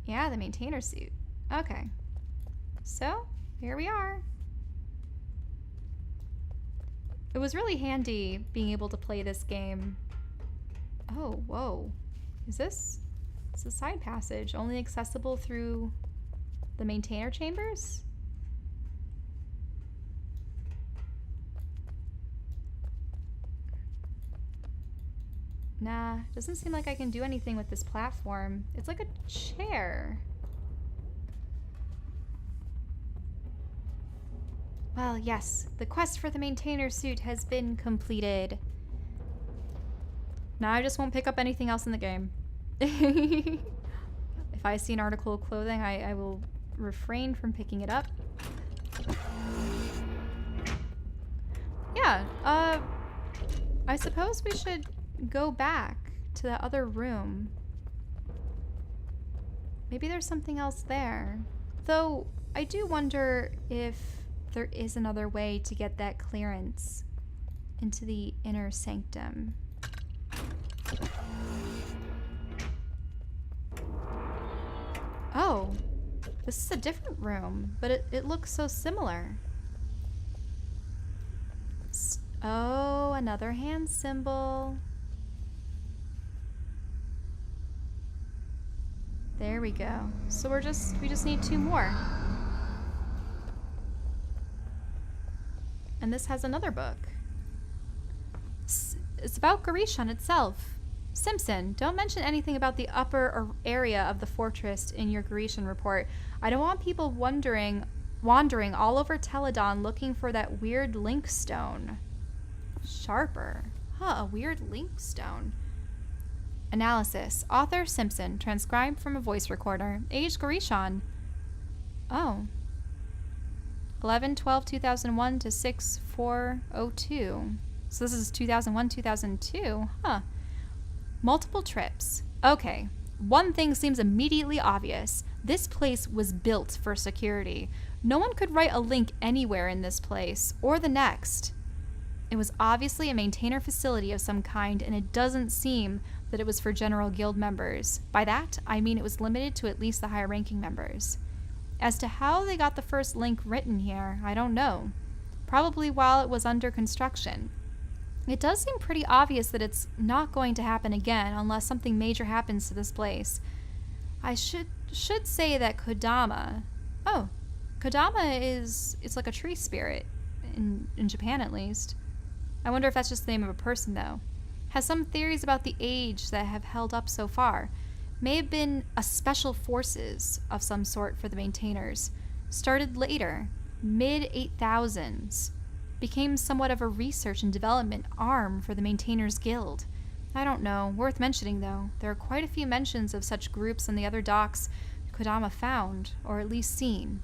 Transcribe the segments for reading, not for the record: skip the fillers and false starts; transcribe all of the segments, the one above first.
Yeah, the maintainer suit. Okay. So, here we are. It was really handy being able to play this game. Oh, whoa. Is this? It's a side passage, only accessible through the maintainer chambers? Nah, doesn't seem like I can do anything with this platform. It's like a chair. Well, yes, the quest for the maintainer suit has been completed. Now I just won't pick up anything else in the game. If I see an article of clothing, I will refrain from picking it up. Yeah, I suppose we should go back to that other room. Maybe there's something else there. Though, I do wonder if there is another way to get that clearance into the inner sanctum. Oh, this is a different room, but it looks so similar. Oh, another hand symbol. There we go. So we just need 2 more. And this has another book. It's about Gorishan itself. Simpson, don't mention anything about the upper area of the fortress in your Gorishan report. I don't want people wandering all over Tell Adan looking for that weird link stone. Sharper. Huh, a weird link stone. Analysis. Author Simpson, transcribed from a voice recorder. Age Gorishan. Oh. 11/12/2001 to 6/4/02. So this is 2001-2002. Huh. Multiple trips. Okay. One thing seems immediately obvious. This place was built for security. No one could write a link anywhere in this place, or the next. It was obviously a maintainer facility of some kind, and it doesn't seem that it was for general guild members. By that, I mean it was limited to at least the higher-ranking members. As to how they got the first link written here, I don't know. Probably while it was under construction. It does seem pretty obvious that it's not going to happen again unless something major happens to this place. I should say that Kodama... Oh, Kodama it's like a tree spirit, in Japan at least. I wonder if that's just the name of a person, though. Has some theories about the age that have held up so far. May have been a special forces of some sort for the maintainers. Started later, mid-8000s. Became somewhat of a research and development arm for the Maintainers Guild. I don't know. Worth mentioning, though. There are quite a few mentions of such groups on the other docks Kodama found, or at least seen.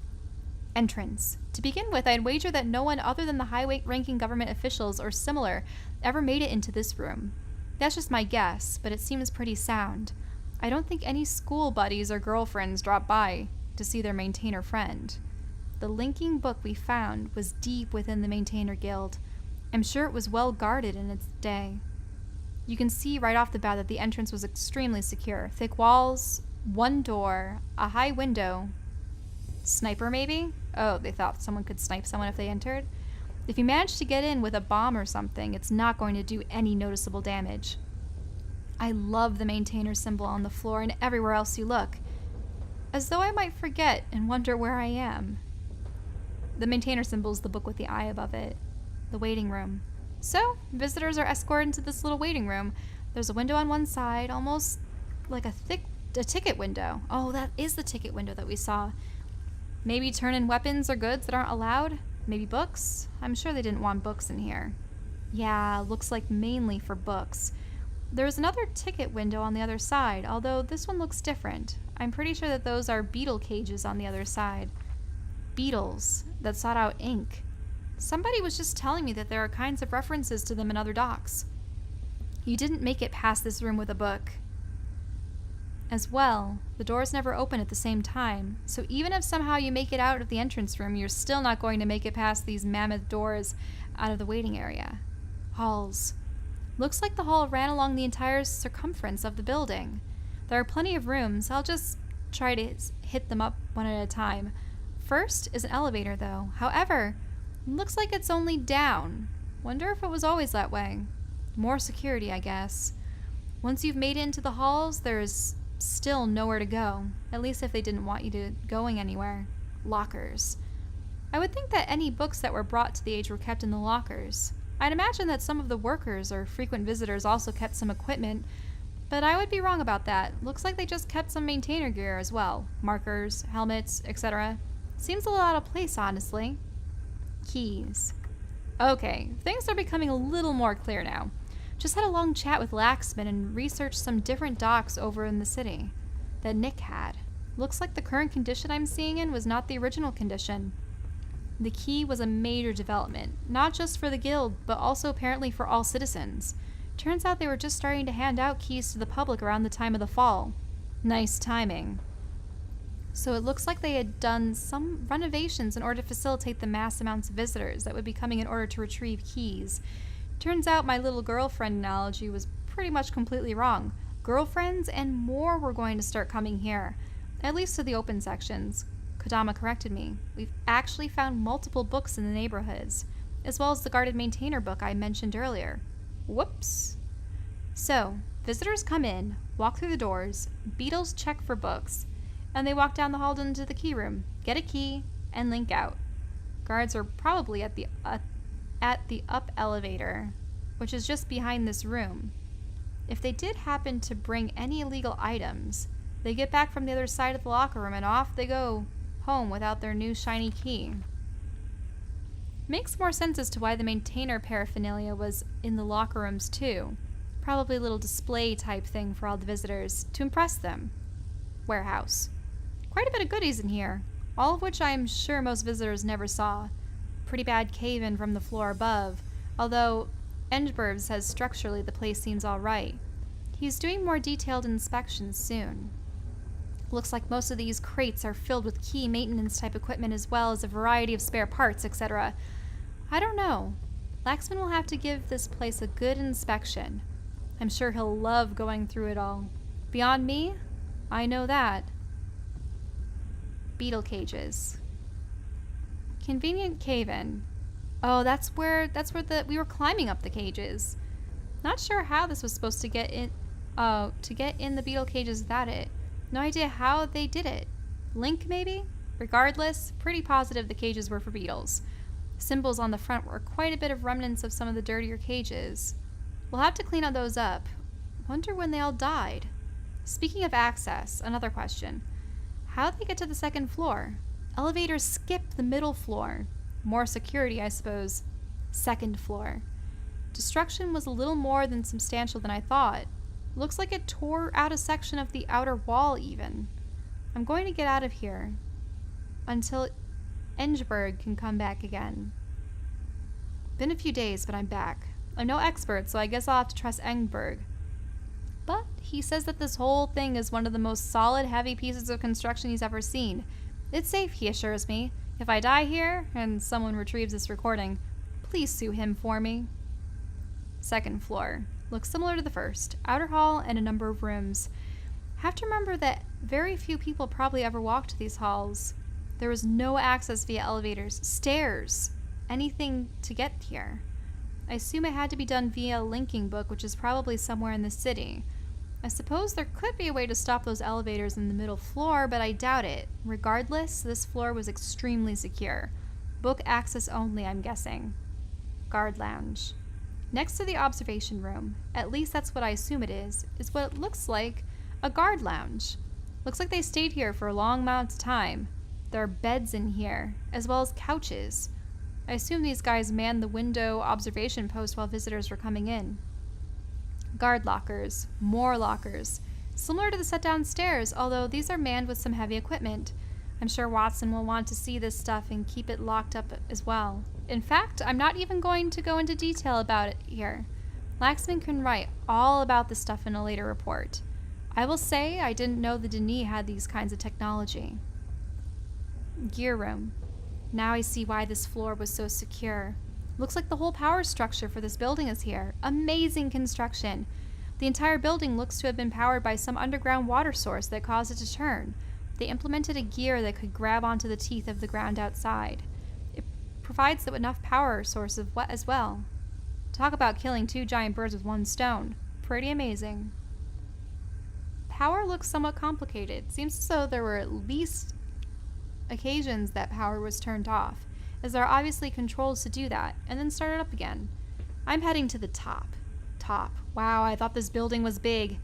Entrance. To begin with, I'd wager that no one other than the high-ranking government officials or similar ever made it into this room. That's just my guess, but it seems pretty sound. I don't think any school buddies or girlfriends dropped by to see their maintainer friend. The linking book we found was deep within the Maintainer Guild. I'm sure it was well guarded in its day. You can see right off the bat that the entrance was extremely secure. Thick walls, 1 door, a high window. Sniper, maybe? Oh, they thought someone could snipe someone if they entered? If you manage to get in with a bomb or something, it's not going to do any noticeable damage. I love the Maintainer symbol on the floor and everywhere else you look. As though I might forget and wonder where I am. The Maintainer symbol is the book with the eye above it. The waiting room. So, visitors are escorted into this little waiting room. There's a window on one side, almost like a ticket window. Oh, that is the ticket window that we saw. Maybe turn in weapons or goods that aren't allowed? Maybe books? I'm sure they didn't want books in here. Yeah, looks like mainly for books. There's another ticket window on the other side, although this one looks different. I'm pretty sure that those are beetle cages on the other side. Beetles that sought out ink. Somebody was just telling me that there are kinds of references to them in other docks. You didn't make it past this room with a book. As well, the doors never open at the same time, so even if somehow you make it out of the entrance room, you're still not going to make it past these mammoth doors out of the waiting area. Halls. Looks like the hall ran along the entire circumference of the building. There are plenty of rooms. I'll just try to hit them up one at a time. First is an elevator, though. However, looks like it's only down. Wonder if it was always that way. More security, I guess. Once you've made it into the halls, there's still nowhere to go. At least if they didn't want you to going anywhere. Lockers. I would think that any books that were brought to the age were kept in the lockers. I'd imagine that some of the workers or frequent visitors also kept some equipment, but I would be wrong about that. Looks like they just kept some maintainer gear as well. Markers, helmets, etc. Seems a little out of place, honestly. Keys. Okay, things are becoming a little more clear now. Just had a long chat with Laxman and researched some different docks over in the city that Nick had. Looks like the current condition I'm seeing in was not the original condition. The key was a major development, not just for the guild, but also apparently for all citizens. Turns out they were just starting to hand out keys to the public around the time of the fall. Nice timing. So it looks like they had done some renovations in order to facilitate the mass amounts of visitors that would be coming in order to retrieve keys. Turns out my little girlfriend analogy was pretty much completely wrong. Girlfriends and more were going to start coming here, at least to the open sections. Kodama corrected me. We've actually found multiple books in the neighborhoods, as well as the guarded maintainer book I mentioned earlier. Whoops. So, visitors come in, walk through the doors, beetles check for books, and they walk down the hall into the key room, get a key, and link out. Guards are probably at the up elevator, which is just behind this room. If they did happen to bring any illegal items, they get back from the other side of the locker room and off they go home without their new shiny key. Makes more sense as to why the maintainer paraphernalia was in the locker rooms too. Probably a little display type thing for all the visitors to impress them. Warehouse. Quite a bit of goodies in here, all of which I am sure most visitors never saw. Pretty bad cave-in from the floor above, although Engberg says structurally the place seems alright. He's doing more detailed inspections soon. Looks like most of these crates are filled with key maintenance type equipment as well as a variety of spare parts, etc. I don't know. Laxman will have to give this place a good inspection. I'm sure he'll love going through it all. Beyond me, I know that. Beetle cages. Convenient cave-in. Oh, that's where we were climbing up the cages. Not sure how this was supposed to get in. To get in the beetle cages. Is that it? No idea how they did it. Link, maybe? Regardless, pretty positive the cages were for beetles. Symbols on the front were quite a bit of remnants of some of the dirtier cages. We'll have to clean all those up. Wonder when they all died. Speaking of access, another question. How'd they get to the second floor? Elevators skip the middle floor. More security, I suppose. Second floor. Destruction was a little more than substantial than I thought. Looks like it tore out a section of the outer wall even. I'm going to get out of here until Engberg can come back again. Been a few days, but I'm back. I'm no expert, so I guess I'll have to trust Engberg. But he says that this whole thing is one of the most solid, heavy pieces of construction he's ever seen. It's safe, he assures me. If I die here, and someone retrieves this recording, please sue him for me. Second floor. Looks similar to the first. Outer hall and a number of rooms. Have to remember that very few people probably ever walked to these halls. There was no access via elevators, stairs, anything to get here. I assume it had to be done via a linking book, which is probably somewhere in the city. I suppose there could be a way to stop those elevators in the middle floor, but I doubt it. Regardless, this floor was extremely secure. Book access only, I'm guessing. Guard lounge. Next to the observation room, at least that's what I assume it is what it looks like a guard lounge. Looks like they stayed here for a long amount of time. There are beds in here, as well as couches. I assume these guys manned the window observation post while visitors were coming in. Guard lockers. More lockers. Similar to the set downstairs, although these are manned with some heavy equipment. I'm sure Watson will want to see this stuff and keep it locked up as well. In fact, I'm not even going to go into detail about it here. Laxman can write all about this stuff in a later report. I will say I didn't know the Denis had these kinds of technology. Gear room. Now I see why this floor was so secure. Looks like the whole power structure for this building is here. Amazing construction. The entire building looks to have been powered by some underground water source that caused it to turn. They implemented a gear that could grab onto the teeth of the ground outside. It provides enough power source as well. Talk about killing 2 giant birds with 1 stone. Pretty amazing. Power looks somewhat complicated. Seems as though there were at least occasions that power was turned off, as there are obviously controls to do that, and then started up again. I'm heading to the top. Wow, I thought this building was big.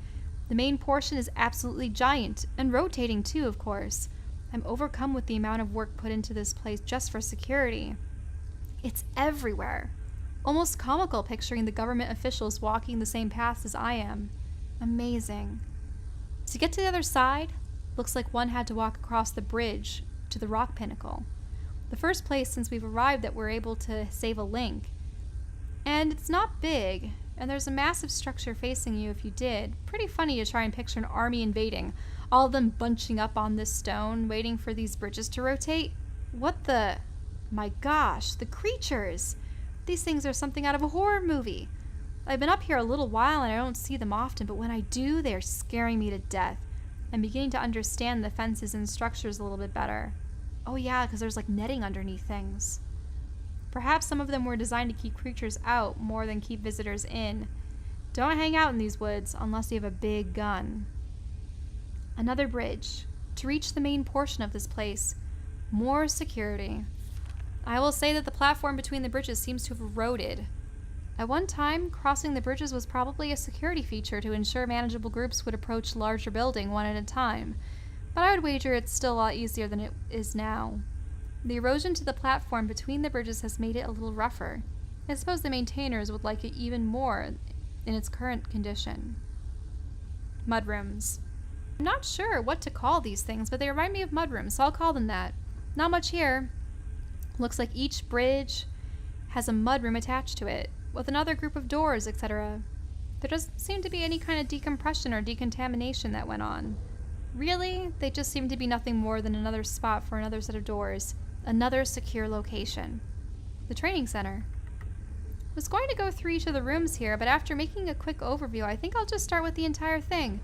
The main portion is absolutely giant, and rotating too, of course. I'm overcome with the amount of work put into this place just for security. It's everywhere. Almost comical picturing the government officials walking the same paths as I am. Amazing. To get to the other side, looks like one had to walk across the bridge to the rock pinnacle. The first place since we've arrived that we're able to save a link. And it's not big, and there's a massive structure facing you if you did. Pretty funny to try and picture an army invading, all of them bunching up on this stone, waiting for these bridges to rotate. What the... My gosh, the creatures! These things are something out of a horror movie. I've been up here a little while and I don't see them often, but when I do, they're scaring me to death. I'm beginning to understand the fences and structures a little bit better. Oh yeah, because there's like netting underneath things. Perhaps some of them were designed to keep creatures out more than keep visitors in. Don't hang out in these woods unless you have a big gun. Another bridge. To reach the main portion of this place. More security. I will say that the platform between the bridges seems to have eroded. At one time, crossing the bridges was probably a security feature to ensure manageable groups would approach larger building one at a time, but I would wager it's still a lot easier than it is now. The erosion to the platform between the bridges has made it a little rougher. I suppose the maintainers would like it even more in its current condition. Mudrooms. I'm not sure what to call these things, but they remind me of mudrooms, so I'll call them that. Not much here. Looks like each bridge has a mudroom attached to it, with another group of doors, etc. There doesn't seem to be any kind of decompression or decontamination that went on. Really, they just seem to be nothing more than another spot for another set of doors, another secure location. The training center. I was going to go through each of the rooms here, but after making a quick overview, I think I'll just start with the entire thing.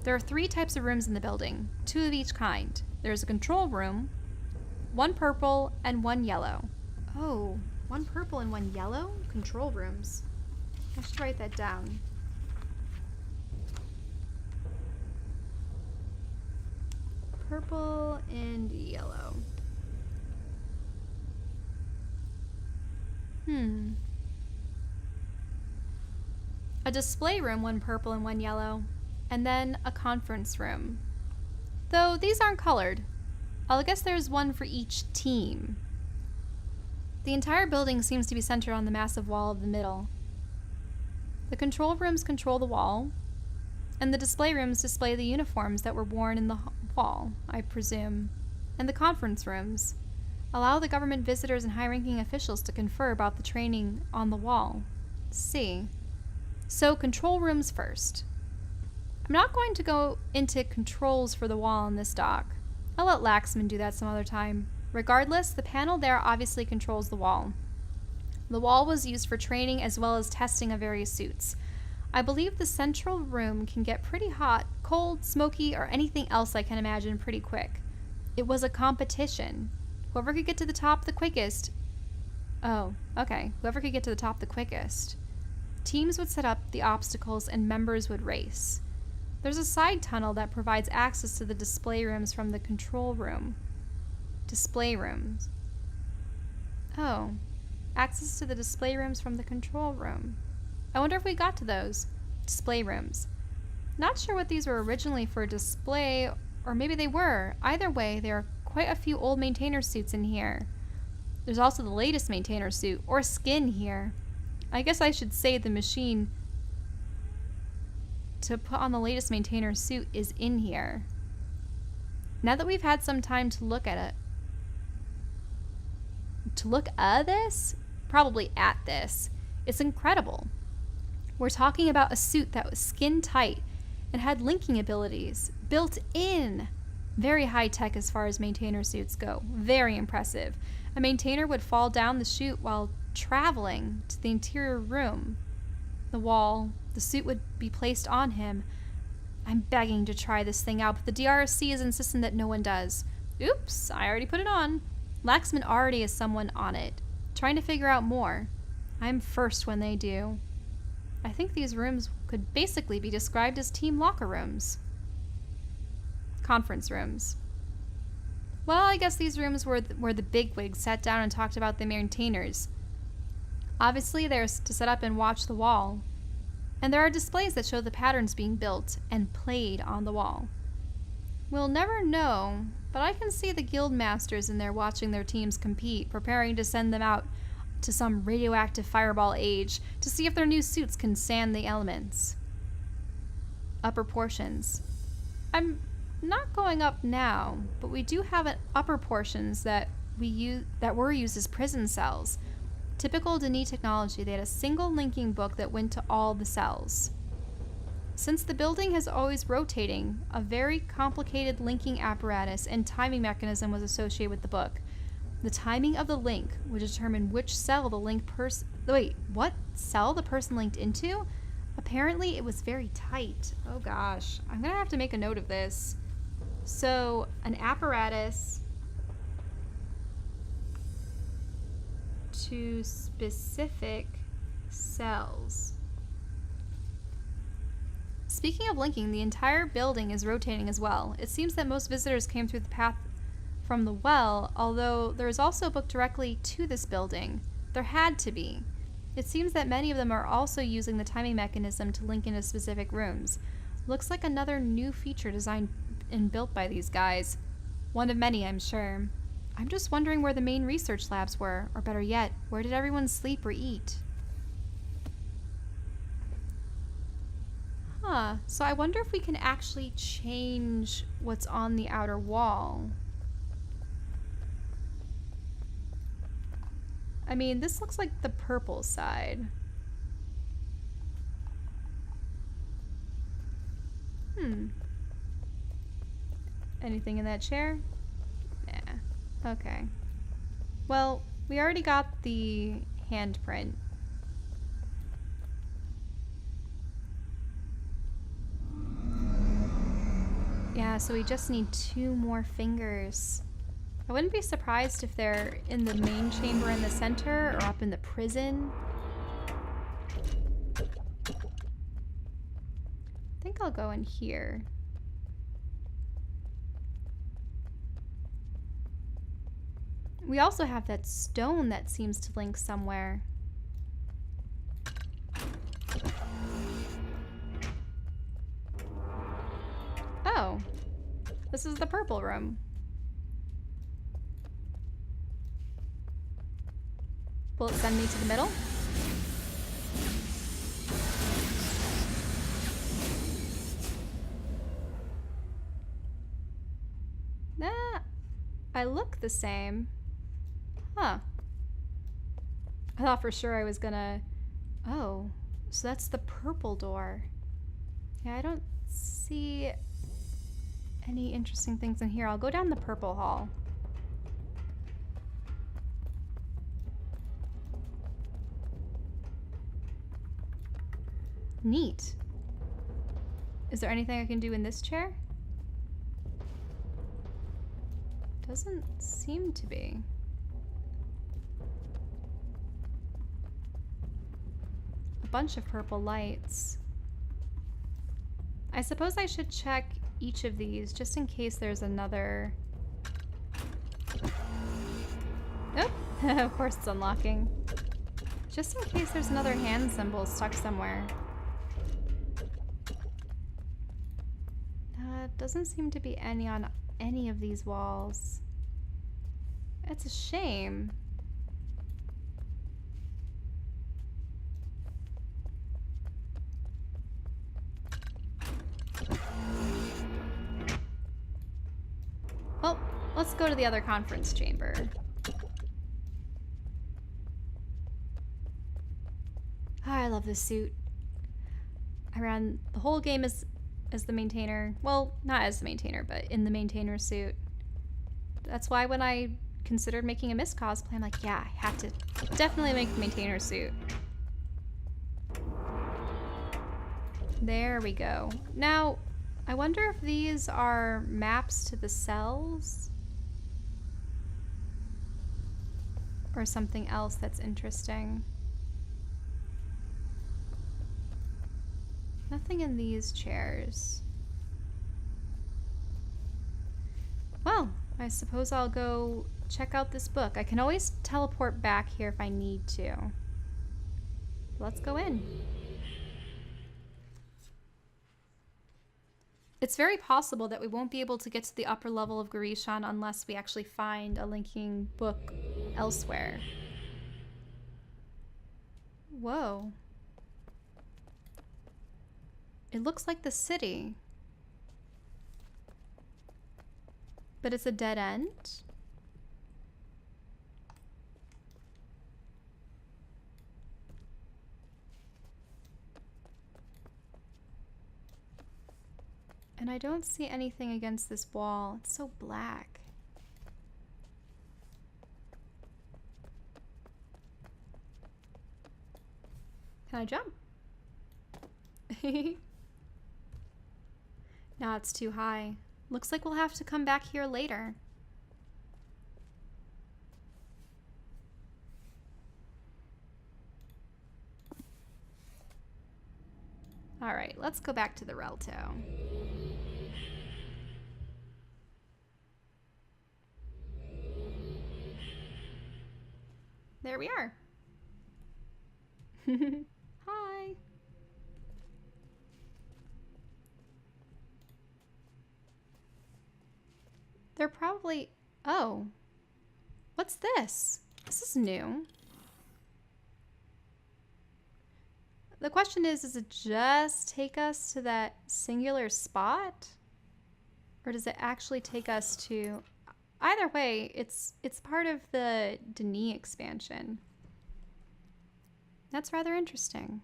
There are 3 types of rooms in the building, 2 of each kind. There's a control room, 1 purple and 1 yellow. Oh, 1 purple and 1 yellow? Control rooms. I should write that down. Purple and yellow. A display room, 1 purple and 1 yellow. And then a conference room. Though these aren't colored. I guess there's 1 for each team. The entire building seems to be centered on the massive wall of the middle. The control rooms control the wall, and the display rooms display the uniforms that were worn in the wall, I presume. And the conference rooms allow the government visitors and high-ranking officials to confer about the training on the wall. See. So, control rooms first. I'm not going to go into controls for the wall on this dock. I'll let Laxman do that some other time. Regardless, the panel there obviously controls the wall. The wall was used for training as well as testing of various suits. I believe the central room can get pretty hot, cold, smoky, or anything else I can imagine pretty quick. It was a competition. Whoever could get to the top the quickest... Oh, okay. Whoever could get to the top the quickest. Teams would set up the obstacles and members would race. There's a side tunnel that provides access to the display rooms from the control room. Display rooms. Oh. Access to the display rooms from the control room. I wonder if we got to those. Display rooms. Not sure what these were originally for display, or maybe they were. Either way, there are quite a few old maintainer suits in here. There's also the latest maintainer suit, or skin here. I guess I should say the machine to put on the latest maintainer suit is in here. Now that we've had some time to look at it, probably at this, it's incredible. We're talking about a suit that was skin tight and had linking abilities built in. Very high tech as far as maintainer suits go. Very impressive. A maintainer would fall down the chute while traveling to the interior room. The wall, the suit would be placed on him. I'm begging to try this thing out, but the DRC is insistent that no one does. Oops, I already put it on. Laxman already has someone on it, trying to figure out more. I'm first when they do. I think these rooms could basically be described as team locker rooms. Conference rooms. Well, I guess these rooms were where the bigwigs sat down and talked about the maintainers. Obviously, there's to set up and watch the wall. And there are displays that show the patterns being built and played on the wall. We'll never know, but I can see the guild masters in there watching their teams compete, preparing to send them out to some radioactive fireball age to see if their new suits can stand the elements. Upper portions. I'm not going up now, but we do have upper portions that were used as prison cells. Typical Denis technology, they had a single linking book that went to all the cells. Since the building has always rotating, a very complicated linking apparatus and timing mechanism was associated with the book. The timing of the link would determine which cell what cell the person linked into? Apparently it was very tight. Oh gosh, I'm gonna have to make a note of this. So, an apparatus to specific cells. Speaking of linking, the entire building is rotating as well. It seems that most visitors came through the path from the well, although there is also a book directly to this building. There had to be. It seems that many of them are also using the timing mechanism to link into specific rooms. Looks like another new feature designed and built by these guys. One of many, I'm sure. I'm just wondering where the main research labs were, or better yet, where did everyone sleep or eat? Huh, so I wonder if we can actually change what's on the outer wall. I mean, this looks like the purple side. Anything in that chair? Nah. Okay. Well, we already got the handprint. Yeah, so we just need 2 more fingers. I wouldn't be surprised if they're in the main chamber in the center or up in the prison. I think I'll go in here. We also have that stone that seems to link somewhere. Oh, this is the purple room. Will it send me to the middle? Nah, I look the same. Huh. I thought for sure I was gonna... Oh, so that's the purple door. Yeah, I don't see any interesting things in here. I'll go down the purple hall. Neat. Is there anything I can do in this chair? Doesn't seem to be. A bunch of purple lights. I suppose I should check each of these just in case there's another... Oh, of course it's unlocking. Just in case there's another hand symbol stuck somewhere. Doesn't seem to be any on any of these walls. It's a shame. Well, let's go to the other conference chamber. Oh, I love this suit. I ran the whole game as the maintainer. Well, not as the maintainer, but in the maintainer suit. That's why when I considered making a Myst cosplay, I'm like, yeah, I have to definitely make the maintainer suit. There we go. Now, I wonder if these are maps to the cells or something else that's interesting. Nothing in these chairs. Well, I suppose I'll go check out this book. I can always teleport back here if I need to. Let's go in. It's very possible that we won't be able to get to the upper level of Gorishan unless we actually find a linking book elsewhere. Whoa. It looks like the city. But it's a dead end? And I don't see anything against this wall. It's so black. Can I jump? Nah, it's too high. Looks like we'll have to come back here later. Alright, let's go back to the Relto. There we are. Hi. They're probably... Oh. What's this? This is new. The question is, does it just take us to that singular spot? Or does it actually take us to... Either way, it's part of the Denis expansion. That's rather interesting.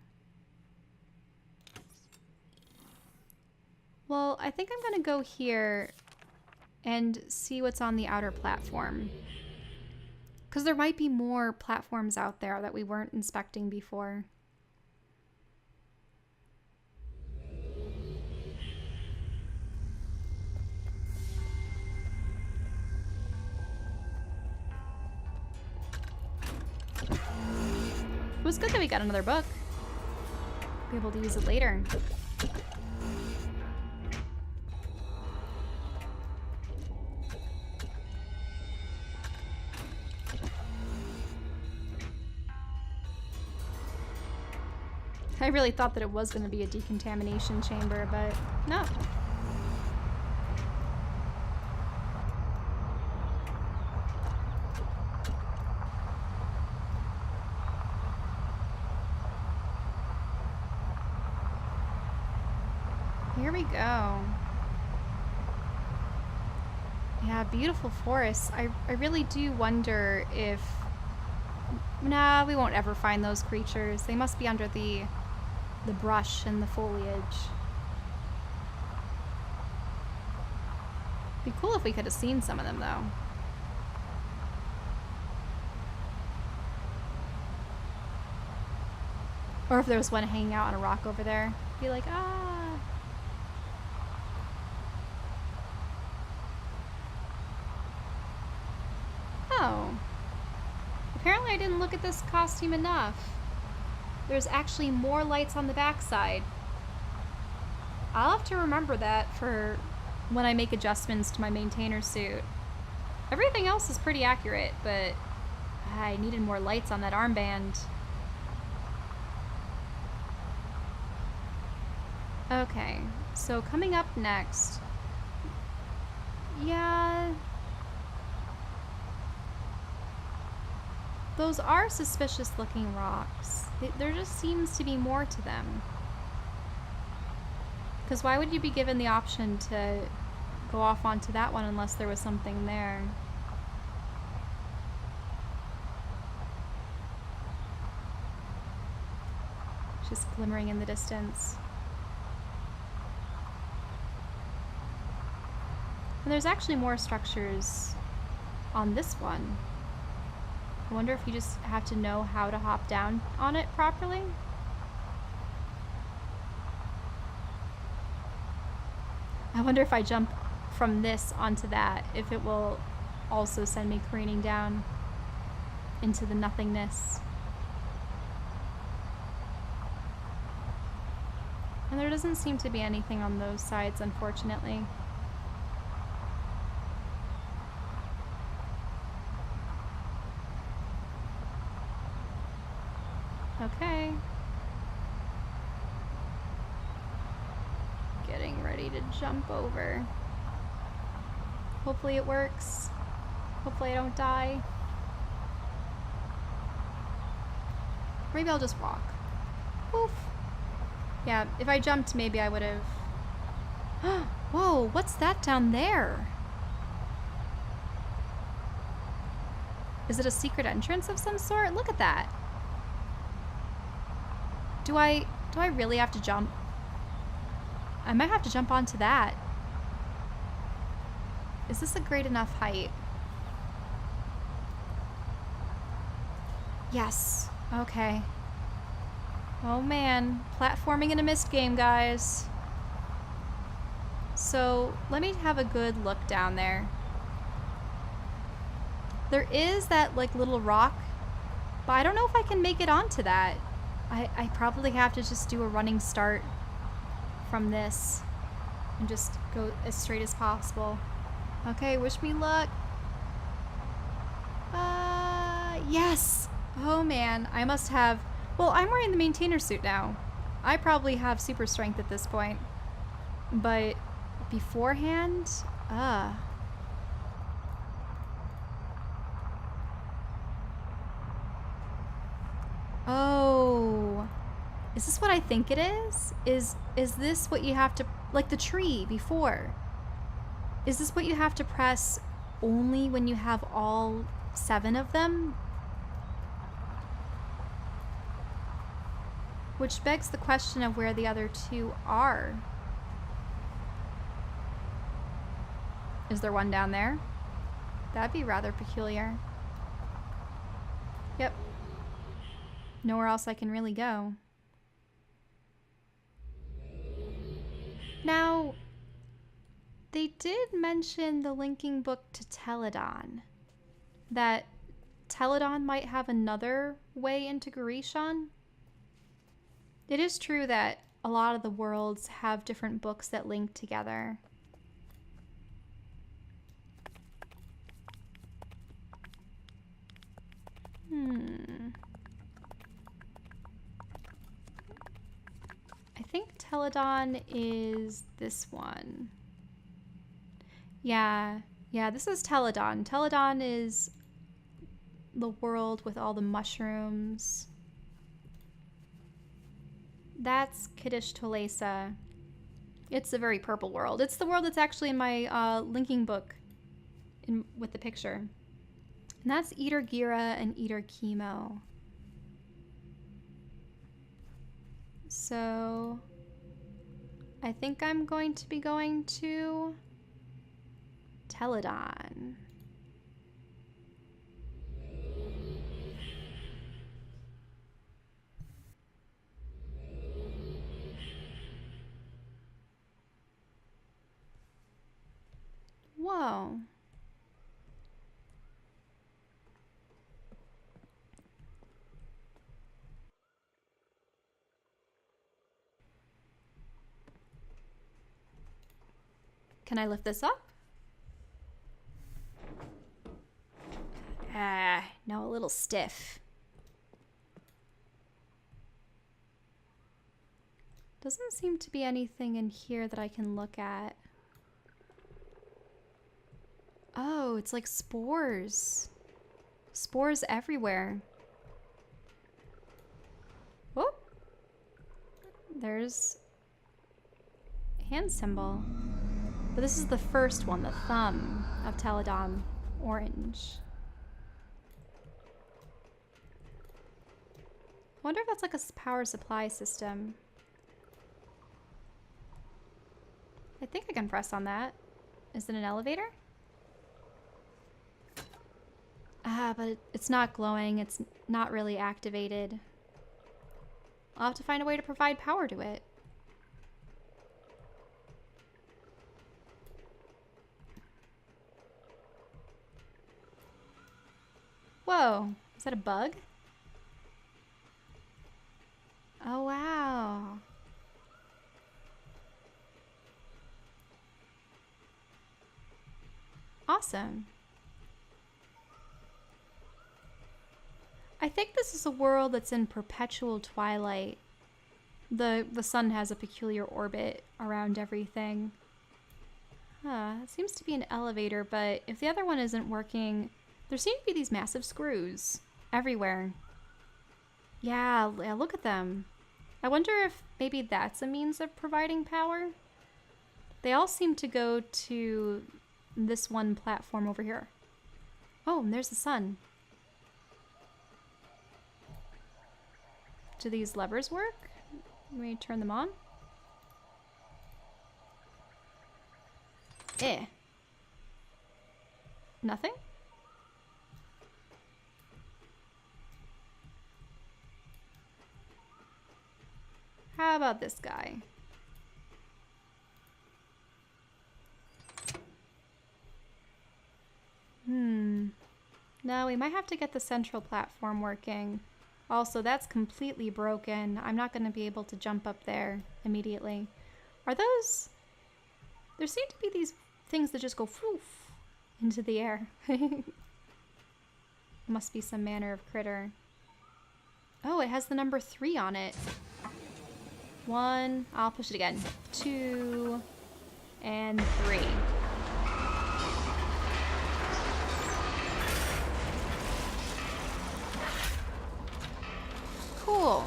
Well, I think I'm gonna go here and see what's on the outer platform. Because there might be more platforms out there that we weren't inspecting before. It was good that we got another book. Be able to use it later. I really thought that it was going to be a decontamination chamber, but no. Here we go. Yeah, beautiful forests. I really do wonder if... Nah, we won't ever find those creatures. They must be under the brush and the foliage. Be cool if we could have seen some of them, though. Or if there was one hanging out on a rock over there. Be like, ah. Oh. Apparently I didn't look at this costume enough. There's actually more lights on the backside. I'll have to remember that for when I make adjustments to my maintainer suit. Everything else is pretty accurate, but I needed more lights on that armband. Okay, so coming up next. Yeah. Those are suspicious looking rocks. There just seems to be more to them. Because why would you be given the option to go off onto that one unless there was something there? Just glimmering in the distance. And there's actually more structures on this one. I wonder if you just have to know how to hop down on it properly. I wonder if I jump from this onto that, if it will also send me careening down into the nothingness. And there doesn't seem to be anything on those sides, unfortunately. Okay. Getting ready to jump over. Hopefully it works. Hopefully I don't die. Maybe I'll just walk. Poof. Yeah, if I jumped, maybe I would have... Whoa, what's that down there? Is it a secret entrance of some sort? Look at that. Do I really have to jump? I might have to jump onto that. Is this a great enough height? Yes. Okay. Oh man, platforming in a Myst game, guys. So, let me have a good look down there. There is that, like, little rock, but I don't know if I can make it onto that. I probably have to just do a running start from this and just go as straight as possible. Okay, wish me luck. Yes! Oh man, I must have... Well, I'm wearing the maintainer suit now. I probably have super strength at this point. But beforehand, Oh. Is this what I think it is? Is this what you have to... Like the tree before. Is this what you have to press only when you have all 7 of them? Which begs the question of where the other 2 are. Is there one down there? That'd be rather peculiar. Yep. Nowhere else I can really go. Now, they did mention the linking book to Tell Adan. That Tell Adan might have another way into Grishan. It is true that a lot of the worlds have different books that link together. I think Tell Adan is this one. Yeah, this is Tell Adan. Tell Adan is the world with all the mushrooms. That's Kiddush Tolesa. It's a very purple world. It's the world that's actually in my linking book with the picture. And that's Eater Gira and Eater Chemo. So I think I'm going to be going to Tell Adan. Whoa. Can I lift this up? No, a little stiff. Doesn't seem to be anything in here that I can look at. Oh, it's like spores. Spores everywhere. Whoop. There's a hand symbol. But this is the first one, the thumb of Tell Adan, orange. I wonder if that's like a power supply system. I think I can press on that. Is it an elevator? But it's not glowing. It's not really activated. I'll have to find a way to provide power to it. Whoa, is that a bug? Oh, wow. Awesome. I think this is a world that's in perpetual twilight. The sun has a peculiar orbit around everything. It seems to be an elevator, but if the other one isn't working, there seem to be these massive screws everywhere. Yeah, look at them. I wonder if maybe that's a means of providing power. They all seem to go to this one platform over here. Oh, and there's the sun. Do these levers work? Let me turn them on. Nothing? How about this guy? No, we might have to get the central platform working. Also, that's completely broken. I'm not going to be able to jump up there immediately. Are those... There seem to be these things that just go poof into the air. Must be some manner of critter. Oh, it has the number 3 on it. 1, I'll push it again. 2, and 3. Cool.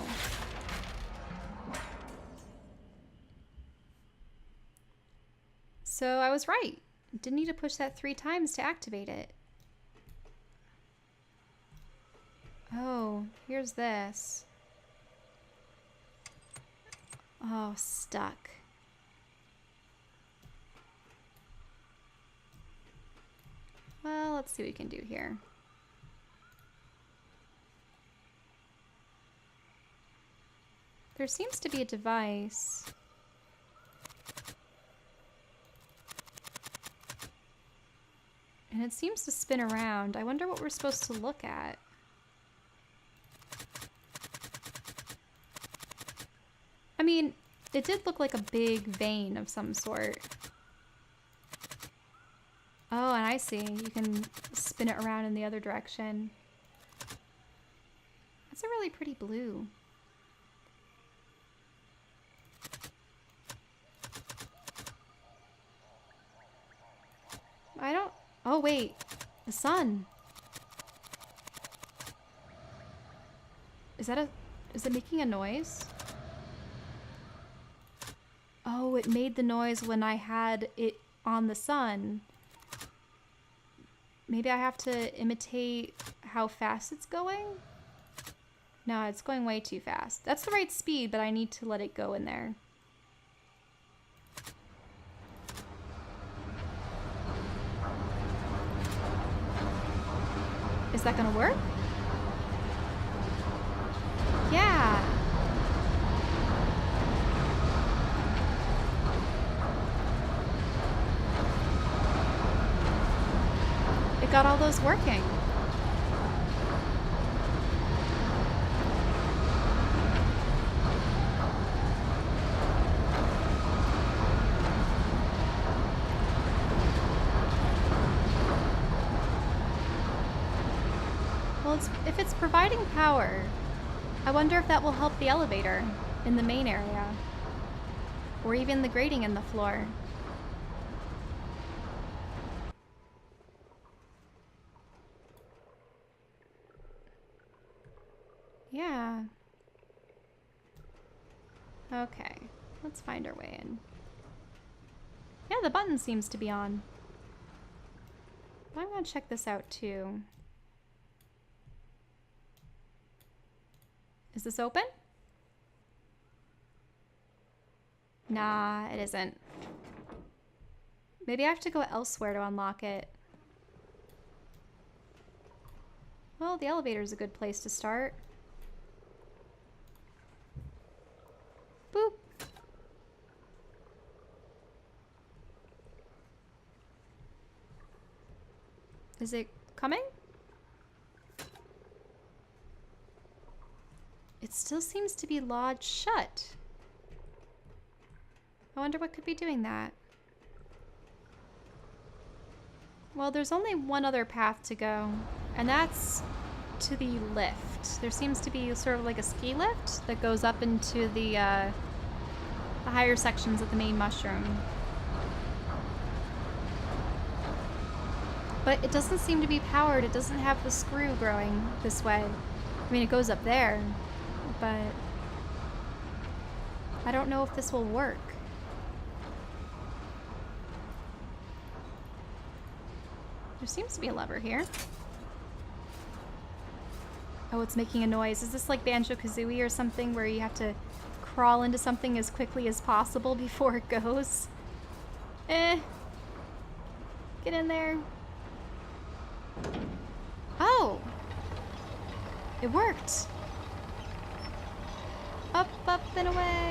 So I was right. Didn't need to push that 3 times to activate it. Oh, here's this. Oh, stuck. Well, let's see what we can do here. There seems to be a device. And it seems to spin around. I wonder what we're supposed to look at. I mean, it did look like a big vein of some sort. Oh, and I see. You can spin it around in the other direction. That's a really pretty blue. I don't... Oh, wait. The sun. Is that a... Is it making a noise? Oh, it made the noise when I had it on the sun. Maybe I have to imitate how fast it's going? No, it's going way too fast. That's the right speed, but I need to let it go in there. Is that gonna work? Yeah. It got all those working. Well, if it's providing power, I wonder if that will help the elevator in the main area, or even the grating in the floor. Yeah. Okay, let's find our way in. Yeah, the button seems to be on. But I'm gonna check this out too. Is this open? Nah, it isn't. Maybe I have to go elsewhere to unlock it. Well, the elevator is a good place to start. Boop. Is it coming? still seems to be lodged shut. I wonder what could be doing that. Well, there's only one other path to go, and that's to the lift. There seems to be sort of like a ski lift that goes up into the higher sections of the main mushroom. But it doesn't seem to be powered. It doesn't have the screw growing this way. I mean, it goes up there, but I don't know if this will work. There seems to be a lever here. Oh, it's making a noise. Is this like Banjo-Kazooie or something where you have to crawl into something as quickly as possible before it goes? Get in there. Oh! It worked! Up, up, and away!